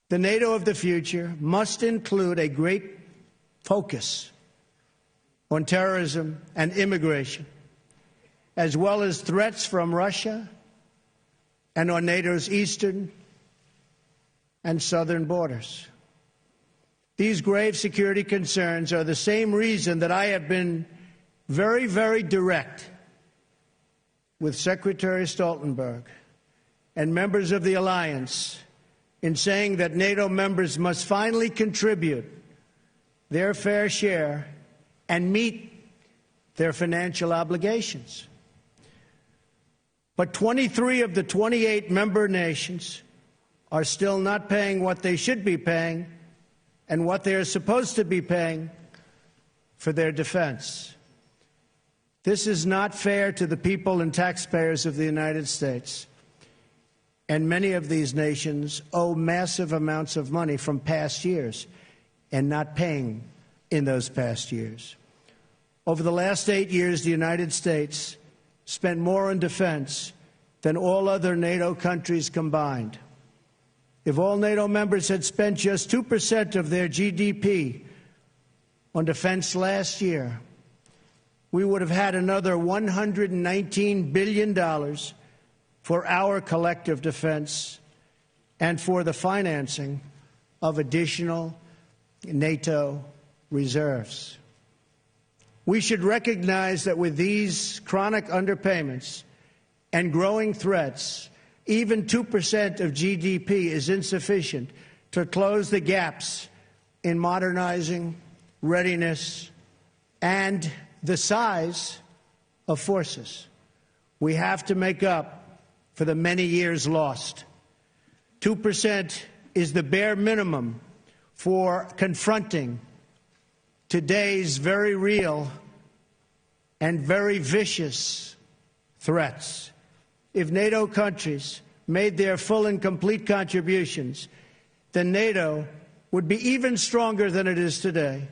The NATO of the future must include a great focus on terrorism and immigration, as well as threats from Russia and on NATO's eastern and southern borders. These grave security concerns are the same reason that I have been very, very direct with Secretary Stoltenberg and members of the alliance in saying that NATO members must finally contribute their fair share and meet their financial obligations. But 23 of the 28 member nations are still not paying what they should be paying and what they are supposed to be paying for their defense. This is not fair to the people and taxpayers of the United States. And many of these nations owe massive amounts of money from past years and not paying in those past years. Over the last 8 years, the United States spent more on defense than all other NATO countries combined. If all NATO members had spent just 2% of their GDP on defense last year, we would have had another $119 billion for our collective defense and for the financing of additional NATO reserves. We should recognize that with these chronic underpayments and growing threats, even 2% of GDP is insufficient to close the gaps in modernizing, readiness, and the size of forces. We have to make up for the many years lost. 2% is the bare minimum for confronting today's very real and very vicious threats. If NATO countries made their full and complete contributions, then NATO would be even stronger than it is today.